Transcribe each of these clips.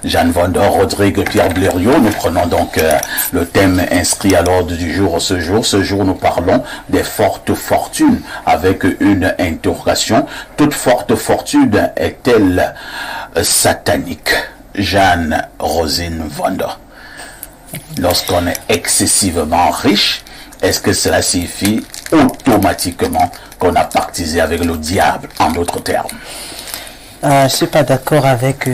Jeanne Vendor, Rodrigue, Pierre Blériot. Nous prenons donc le thème inscrit à l'ordre du jour ce jour. Ce jour, nous parlons des fortes fortunes avec une interrogation. Toute forte fortune est-elle satanique? Jeanne Rosine Vendor. Lorsqu'on est excessivement riche, est-ce que cela signifie automatiquement qu'on a pactisé avec le diable, en d'autres termes? Je ne suis pas d'accord avec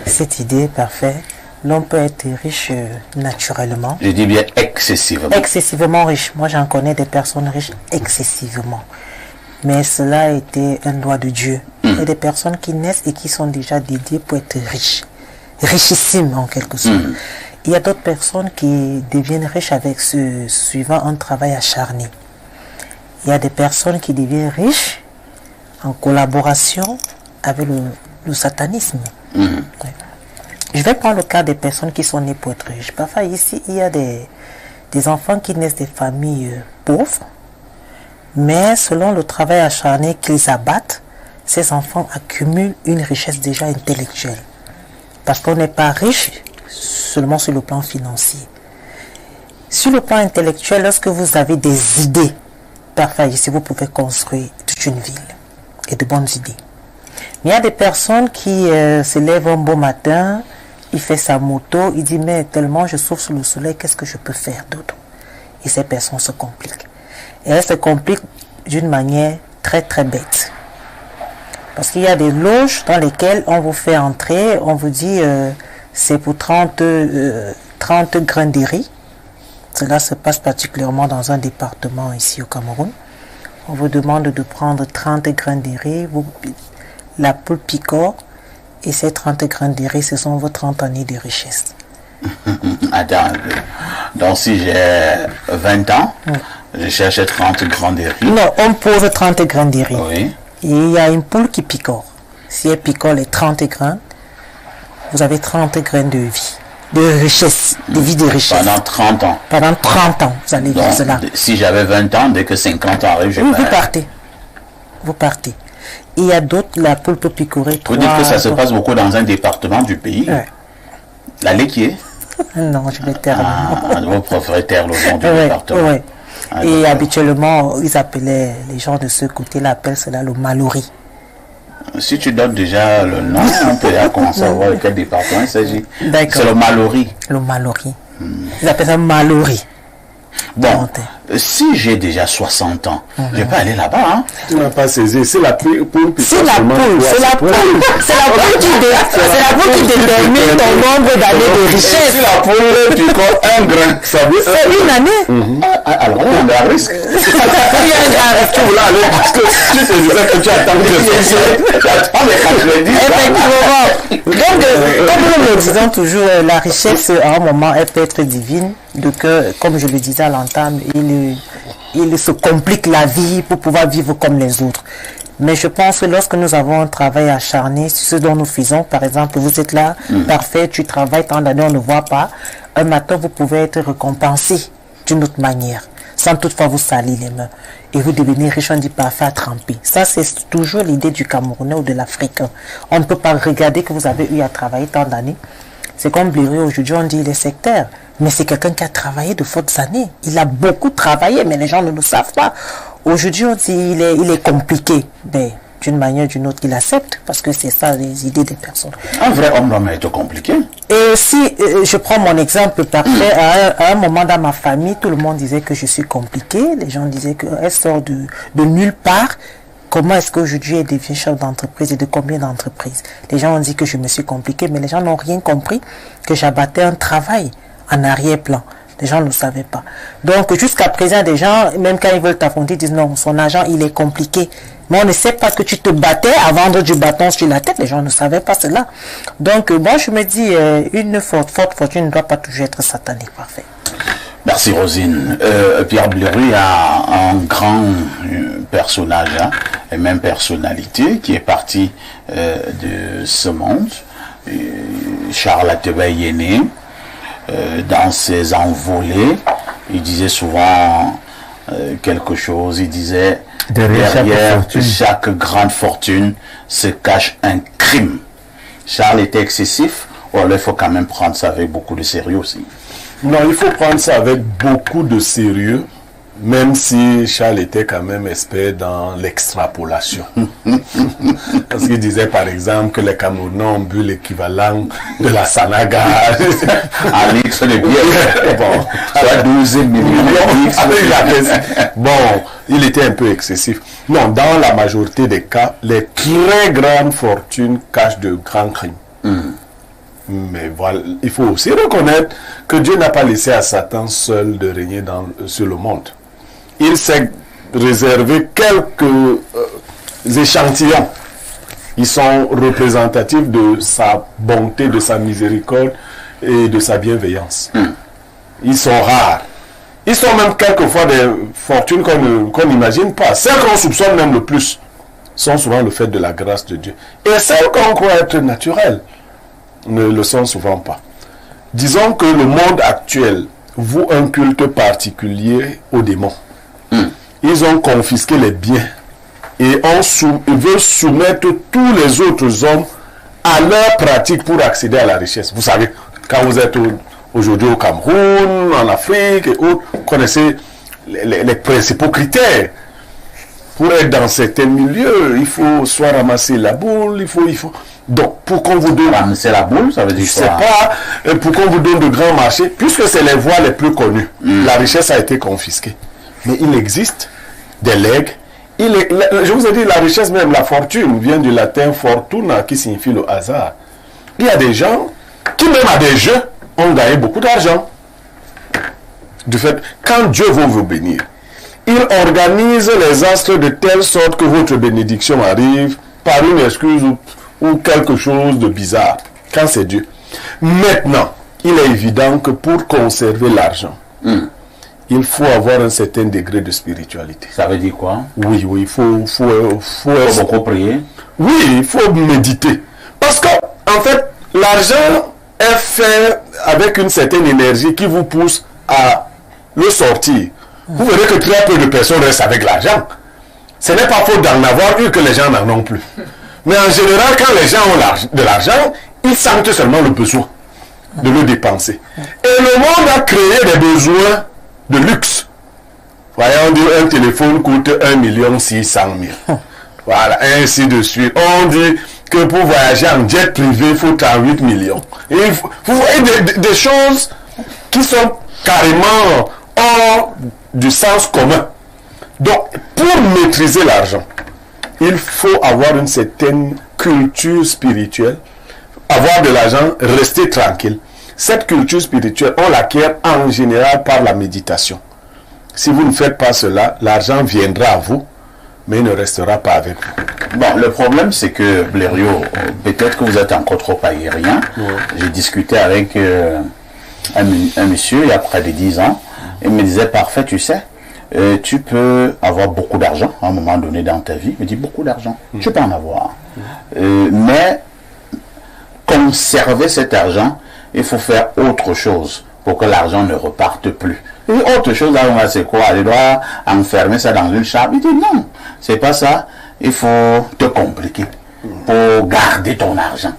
cette idée, parfait. L'homme peut être riche naturellement. Je dis bien excessivement. Excessivement riche. Moi, j'en connais des personnes riches excessivement. Mais cela a été un doigt de Dieu. Il y a des personnes qui naissent et qui sont déjà dédiées pour être riches. Richissimes, en quelque sorte. Il y a d'autres personnes qui deviennent riches avec suivant un travail acharné. Il y a des personnes qui deviennent riches en collaboration avec le satanisme. Ouais. Je vais prendre le cas des personnes qui sont nées pour être riches. Parfois ici, il y a des enfants qui naissent des familles pauvres, mais selon le travail acharné qu'ils abattent, ces enfants accumulent une richesse déjà intellectuelle. Parce qu'on n'est pas riche seulement sur le plan financier. Sur le plan intellectuel, lorsque vous avez des idées, parfois ici, vous pouvez construire toute une ville et de bonnes idées. Mais il y a des personnes qui se lèvent un beau matin, il fait sa moto, il dit mais tellement je souffre sous le soleil, qu'est-ce que je peux faire d'autre? Et ces personnes se compliquent. Et elles se compliquent d'une manière très très bête. Parce qu'il y a des loges dans lesquelles on vous fait entrer, on vous dit c'est pour 30 grains de riz. Cela se passe particulièrement dans un département ici au Cameroun. On vous demande de prendre 30 grains de riz, la poule picore, et ces 30 grains de riz, ce sont vos 30 années de richesse. Attends, donc si j'ai 20 ans, je cherche 30 grains de riz. Non, on pose 30 grains de riz. Oui. Et il y a une poule qui picore. Si elle picore les 30 grains, vous avez 30 grains de vie, de richesse, de vie de richesse. Pendant 30 ans. Pendant 30 ans, vous allez vivre cela. Si j'avais 20 ans, dès que 50 ans arrive, je vous partez. Vous partez. Et il y a d'autres, la poule peut picorer 3. Vous dites que ça se passe beaucoup dans un département du pays. Ouais. La Léquier? Non, je vais taire. Vous préférez taire le nom du département. Oui. Et habituellement, ils appelaient, les gens de ce côté-là appellent cela le Mallory. Si tu donnes déjà le nom, on peut commencer à voir de quel département il s'agit. C'est le Mallory. Le Mallory. Ils appellent ça Mallory. Bon, si j'ai déjà 60 ans, je peux aller là-bas. Hein? Tu n'as pas saisi, c'est la poule. C'est la poule, c'est la poule. C'est la poule qui détermine ton nombre d'années de richesse. Si la poule, tu comptes un grain, ça veut dire... C'est une année. Alors, on a un risque. Il y a un risque. Tu voulais aller parce que tu te disais que tu attendais Effectivement. Donc, comme nous le disons toujours, la richesse, à un moment, elle peut être divine. Donc, comme je le disais à l'entame, il se complique la vie pour pouvoir vivre comme les autres. Mais je pense que lorsque nous avons un travail acharné, ce dont nous faisons, par exemple, vous êtes là, parfait, tu travailles tant d'années, on ne voit pas. Un matin, vous pouvez être récompensé d'une autre manière, sans toutefois vous salir les mains. Et vous devenez riche, on dit parfait à tremper. Ça, c'est toujours l'idée du Camerounais ou de l'Africain. On ne peut pas regarder que vous avez eu à travailler tant d'années. C'est comme Blériot, aujourd'hui, on dit il est sectaire. Mais c'est quelqu'un qui a travaillé de fortes années. Il a beaucoup travaillé, mais les gens ne le savent pas. Aujourd'hui, on dit il est compliqué. Mais d'une manière ou d'une autre, il accepte, parce que c'est ça les idées des personnes. Un vrai homme doit être compliqué. Et si je prends mon exemple parfait, à un moment dans ma famille, tout le monde disait que je suis compliqué. Les gens disaient qu'elle sort de nulle part. Comment est-ce qu'aujourd'hui elle devient chef d'entreprise et de combien d'entreprises? Les gens ont dit que je me suis compliqué, mais les gens n'ont rien compris, que j'abattais un travail en arrière-plan. Les gens ne le savaient pas. Donc jusqu'à présent, des gens, même quand ils veulent t'affronter, disent non, son argent il est compliqué. Mais on ne sait pas que tu te battais à vendre du bâton sur la tête. Les gens ne savaient pas cela. Donc moi je me dis, une forte fortune ne doit pas toujours être satanique. Parfait. Merci Rosine. Pierre Blériot a un grand personnage, hein, et même personnalité, qui est parti de ce monde. Charles Attebeil est né. Dans ses envolées, il disait souvent quelque chose, il disait derrière chaque grande fortune se cache un crime. Charles était excessif Bon, là, il faut quand même prendre ça avec beaucoup de sérieux aussi. Non, il faut prendre ça avec beaucoup de sérieux, même si Charles était quand même expert dans l'extrapolation. Parce qu'il disait par exemple que les Camerounais ont bu l'équivalent de la Sanaga. À litre de bière. Bon, Soit 12 millions. bon, il était un peu excessif. Non, dans la majorité des cas, les très grandes fortunes cachent de grands crimes. Mais voilà, il faut aussi reconnaître que Dieu n'a pas laissé à Satan seul de régner sur le monde. Il s'est réservé quelques échantillons. Ils sont représentatifs de sa bonté, de sa miséricorde et de sa bienveillance. Ils sont rares. Ils sont même quelquefois des fortunes qu'on n'imagine pas. Celles qu'on soupçonne même le plus sont souvent le fait de la grâce de Dieu. Et celles qu'on croit être naturelles ne le sont souvent pas. Disons que le monde actuel voue un culte particulier aux démons. Ils ont confisqué les biens et ils veulent soumettre tous les autres hommes à leur pratique pour accéder à la richesse. Vous savez, quand vous êtes aujourd'hui au Cameroun, en Afrique et autres, vous connaissez les principaux critères. Pour être dans certains milieux, il faut soit ramasser la boule, il faut... Donc, pour qu'on vous donne... Ramasser la boule, ça veut dire quoi? Je sais pas, pour qu'on vous donne de grands marchés, puisque c'est les voies les plus connues, la richesse a été confisquée. Mais il existe des legs. Je vous ai dit, la richesse, même la fortune, vient du latin fortuna, qui signifie le hasard. Il y a des gens qui, même à des jeux, ont gagné beaucoup d'argent. Du fait, quand Dieu veut vous bénir, il organise les astres de telle sorte que votre bénédiction arrive par une excuse ou quelque chose de bizarre, quand c'est Dieu. Maintenant, il est évident que pour conserver l'argent, il faut avoir un certain degré de spiritualité. Ça veut dire quoi? Oui, il faut beaucoup prier. Oui, il faut méditer. Parce que, en fait, l'argent est fait avec une certaine énergie qui vous pousse à le sortir. Vous verrez que très peu de personnes restent avec l'argent. Ce n'est pas faute d'en avoir eu que les gens n'en ont plus. Mais en général, quand les gens ont de l'argent, ils sentent seulement le besoin de le dépenser. Et le monde a créé des besoins de luxe. Voyons dire, un téléphone coûte 1 600 000. Voilà, ainsi de suite. On dit que pour voyager en jet privé, il faut 38 millions. Et vous voyez des choses qui sont carrément hors du sens commun. Donc, pour maîtriser l'argent, il faut avoir une certaine culture spirituelle, avoir de l'argent, rester tranquille. Cette culture spirituelle, on l'acquiert en général par la méditation. Si vous ne faites pas cela, l'argent viendra à vous, mais il ne restera pas avec vous. Bon, le problème, c'est que, Blériot, peut-être que vous êtes encore trop aérien. J'ai discuté avec un monsieur il y a près de 10 ans. Il me disait, parfait, tu sais, tu peux avoir beaucoup d'argent à un moment donné dans ta vie. Il me dit, beaucoup d'argent, tu peux en avoir. Mais conserver cet argent, il faut faire autre chose pour que l'argent ne reparte plus. Et autre chose, là, c'est quoi? Je dois enfermer ça dans une chambre. Il dit, non, c'est pas ça. Il faut te compliquer pour garder ton argent.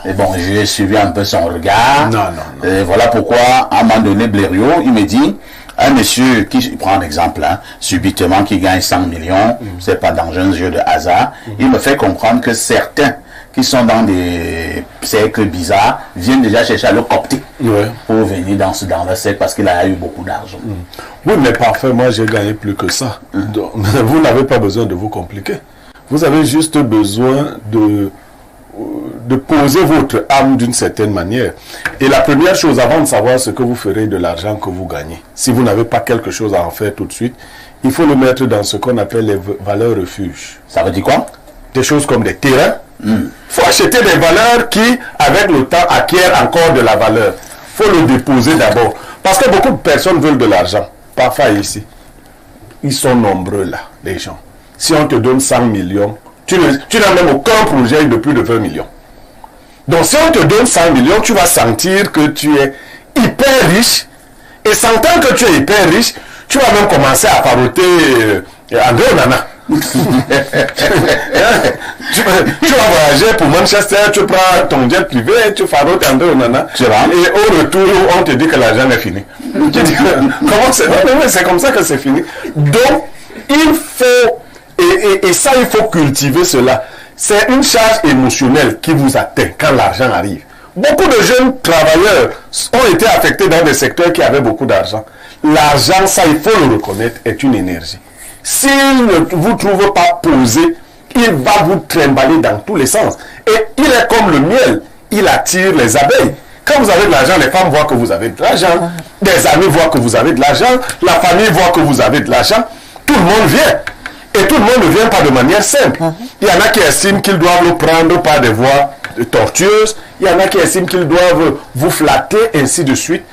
Et bon, j'ai suivi un peu son regard. Non. Et voilà pourquoi, à un moment donné, Blériot, il me dit, un monsieur qui prend un exemple, subitement qui gagne 100 millions, c'est pas dans un jeu de hasard, il me fait comprendre que certains qui sont dans des cercles bizarres viennent déjà chercher à le copter pour venir dans le cercle parce qu'il a eu beaucoup d'argent. Oui, mais parfait, moi j'ai gagné plus que ça. Donc, vous n'avez pas besoin de vous compliquer. Vous avez juste besoin de poser votre âme d'une certaine manière. Et la première chose, avant de savoir ce que vous ferez de l'argent que vous gagnez, si vous n'avez pas quelque chose à en faire tout de suite, il faut le mettre dans ce qu'on appelle les valeurs refuges. Ça veut dire quoi? Des choses comme des terrains. Il faut acheter des valeurs qui, avec le temps, acquièrent encore de la valeur. Il faut le déposer d'abord. Parce que beaucoup de personnes veulent de l'argent. Parfois ici. Ils sont nombreux là, les gens. Si on te donne 100 millions, tu n'as même aucun projet de plus de 20 millions. Donc si on te donne 100 millions, tu vas sentir que tu es hyper riche. Et sentant que tu es hyper riche, tu vas même commencer à paroter André Onana. Tu vas voyager pour Manchester, tu prends ton jet privé, tu fais route en deux, et au retour, on te dit que l'argent est fini. Tu dis, comment c'est? C'est comme ça que c'est fini. Donc, il faut, et ça, il faut cultiver cela. C'est une charge émotionnelle qui vous atteint quand l'argent arrive. Beaucoup de jeunes travailleurs ont été affectés dans des secteurs qui avaient beaucoup d'argent. L'argent, ça, il faut le reconnaître, est une énergie. S'il ne vous trouve pas posé, il va vous trimballer dans tous les sens. Et il est comme le miel, il attire les abeilles. Quand vous avez de l'argent, les femmes voient que vous avez de l'argent, des amis voient que vous avez de l'argent, la famille voit que vous avez de l'argent, tout le monde vient. Et tout le monde ne vient pas de manière simple. Il y en a qui estiment qu'ils doivent le prendre par des voies tortueuses, il y en a qui estiment qu'ils doivent vous flatter, ainsi de suite.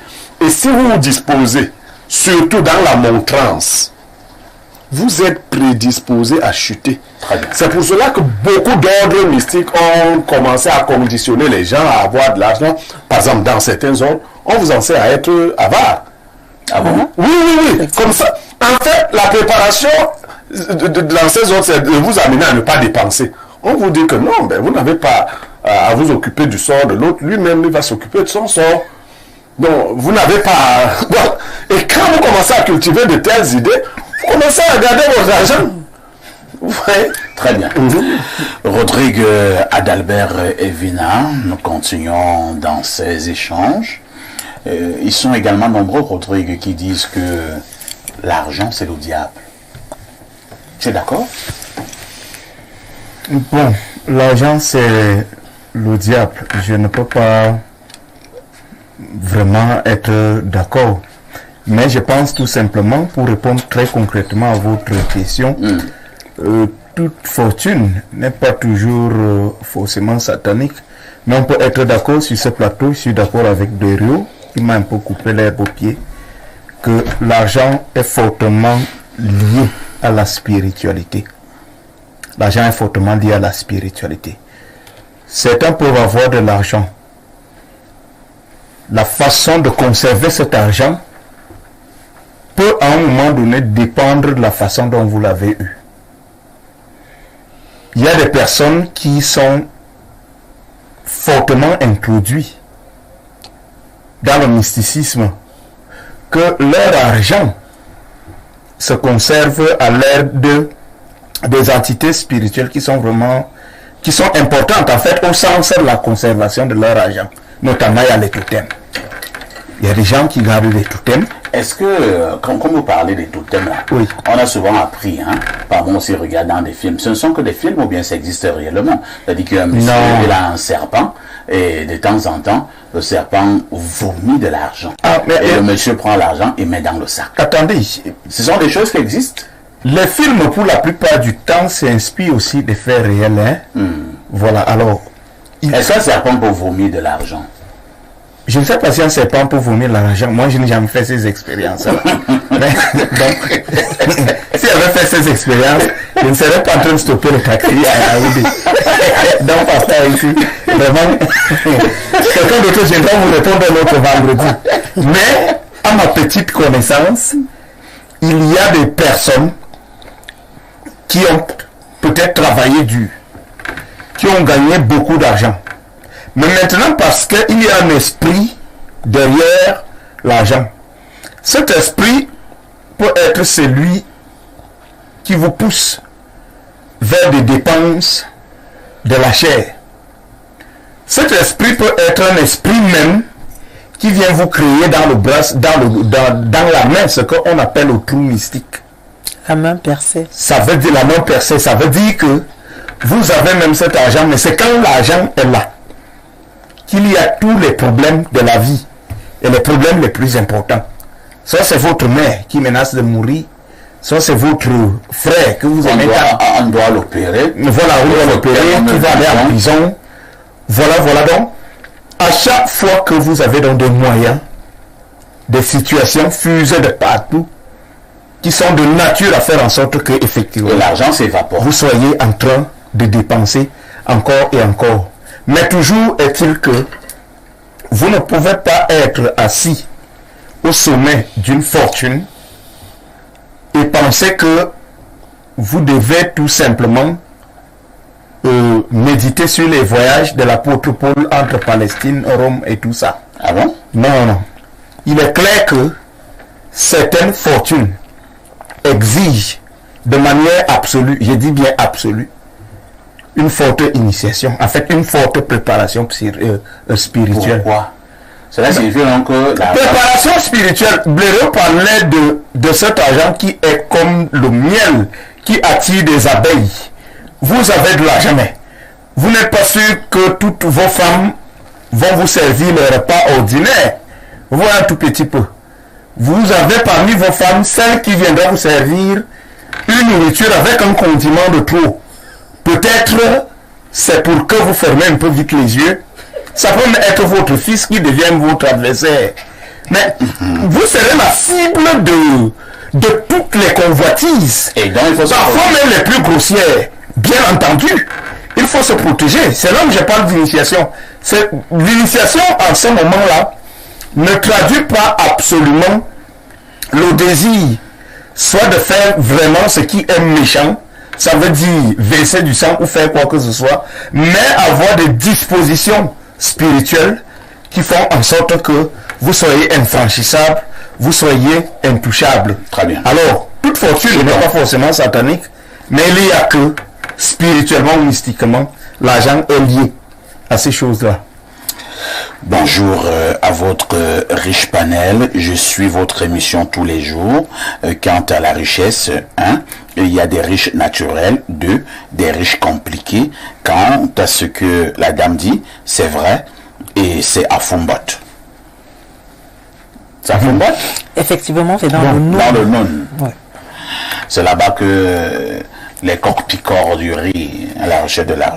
Et si vous vous disposez, surtout dans la montrance, vous êtes prédisposé à chuter. C'est pour cela que beaucoup d'ordres mystiques ont commencé à conditionner les gens à avoir de l'argent. Par exemple, dans certains ordres, on vous enseigne à être avare. Ah bon? Oui. Comme ça. En fait, la préparation dans ces ordres, c'est de vous amener à ne pas dépenser. On vous dit que non, vous n'avez pas à vous occuper du sort de l'autre. Lui-même, il va s'occuper de son sort. Donc, vous n'avez pas... Et quand vous commencez à cultiver de telles idées, vous commencez à regarder votre argent. Ouais. Très bien. Rodrigue Adalbert Evina, nous continuons dans ces échanges. Ils sont également nombreux, Rodrigue, qui disent que l'argent, c'est le diable. Tu es d'accord? Bon, l'argent, c'est le diable. Je ne peux pas vraiment être d'accord. Mais je pense tout simplement, pour répondre très concrètement à votre question, toute fortune n'est pas toujours forcément satanique. Mais on peut être d'accord sur ce plateau. Je suis d'accord avec Derio, qui m'a un peu coupé l'herbe au pied, que l'argent est fortement lié à la spiritualité. L'argent est fortement lié à la spiritualité. Certains peuvent avoir de l'argent. La façon de conserver cet argent peut à un moment donné dépendre de la façon dont vous l'avez eu. Il y a des personnes qui sont fortement introduites dans le mysticisme, que leur argent se conserve à l'aide des entités spirituelles qui sont importantes en fait au sens de la conservation de leur argent. Notamment il y a les totems. Il y a des gens qui gardent les totems. Est-ce que, quand vous parlez des totems là, oui, on a souvent appris, pardon, si on regarde dans des films, ce ne sont que des films ou bien ça existe réellement? C'est-à-dire qu'un monsieur, il a un serpent et de temps en temps, le serpent vomit de l'argent. Le monsieur prend l'argent et met dans le sac. Attendez. Ce sont des choses qui existent. Les films, pour la plupart du temps, s'inspirent aussi des faits réels. Voilà, alors... Est-ce qu'un serpent peut vomir de l'argent? Je ne sais pas si un serpent peut vomir de l'argent. Moi, je n'ai jamais fait ces expériences-là. Donc, si j'avais fait ces expériences, je ne serais pas en train de stopper le taxi à Yaoundé. Donc, papa, ici, vraiment, quelqu'un d'autre viendra vous répondre l'autre vendredi. Mais, à ma petite connaissance, il y a des personnes qui ont peut-être travaillé dur, qui ont gagné beaucoup d'argent. Mais maintenant, parce qu'il y a un esprit derrière l'argent, cet esprit peut être celui qui vous pousse vers des dépenses de la chair. Cet esprit peut être un esprit même qui vient vous créer dans le bras, dans la main, ce qu'on appelle le trou mystique. La main percée. Ça veut dire la main percée, ça veut dire que vous avez même cet argent, mais c'est quand l'argent est là qu'il y a tous les problèmes de la vie et les problèmes les plus importants. Soit c'est votre mère qui menace de mourir, soit c'est votre frère que vous aimez. On doit l'opérer. Voilà, on doit l'opérer, qui va aller en prison. Voilà donc. À chaque fois que vous avez donc des moyens, des situations fusées de partout, qui sont de nature à faire en sorte que, effectivement, l'argent s'évapore. Vous soyez en train de dépenser encore et encore. Mais toujours est-il que vous ne pouvez pas être assis au sommet d'une fortune et penser que vous devez tout simplement méditer sur les voyages de l'apôtre Paul entre Palestine, Rome et tout ça. Ah bon? Non, non. Il est clair que certaines fortunes exigent de manière absolue, je dis bien absolue, une forte initiation, en fait une forte préparation spirituelle. Pourquoi? Cela signifie donc que la Préparation spirituelle, Blériot parlait de cet argent qui est comme le miel qui attire des abeilles. Vous avez de l'argent, mais vous n'êtes pas sûr que toutes vos femmes vont vous servir les repas ordinaires. Voilà un tout petit peu. Vous avez parmi vos femmes celle qui viendra vous servir une nourriture avec un condiment de trop. Peut-être c'est pour que vous fermez un peu vite les yeux. Ça peut même être votre fils qui devient votre adversaire. Mais vous serez la cible de toutes les convoitises. Et donc il faut parfois même les plus grossières. Bien entendu, il faut se protéger. C'est là où je parle d'initiation. L'initiation en ce moment-là ne traduit pas absolument le désir, soit de faire vraiment ce qui est méchant, ça veut dire verser du sang ou faire quoi que ce soit, mais avoir des dispositions spirituelles qui font en sorte que vous soyez infranchissable, vous soyez intouchable. Très bien. Alors, toute fortune n'est pas forcément satanique, mais il y a que spirituellement ou mystiquement, l'argent est lié à ces choses-là. Bonjour à votre riche panel. Je suis votre émission tous les jours. Quant à la richesse, 1, il y a des riches naturels, 2, des riches compliqués. Quant à ce que la dame dit, c'est vrai et c'est à Fombot. C'est à Fombot? Effectivement, c'est dans le nom. Dans le nom. Ouais. C'est là-bas que les coqs picorent du riz à la recherche de l'argent.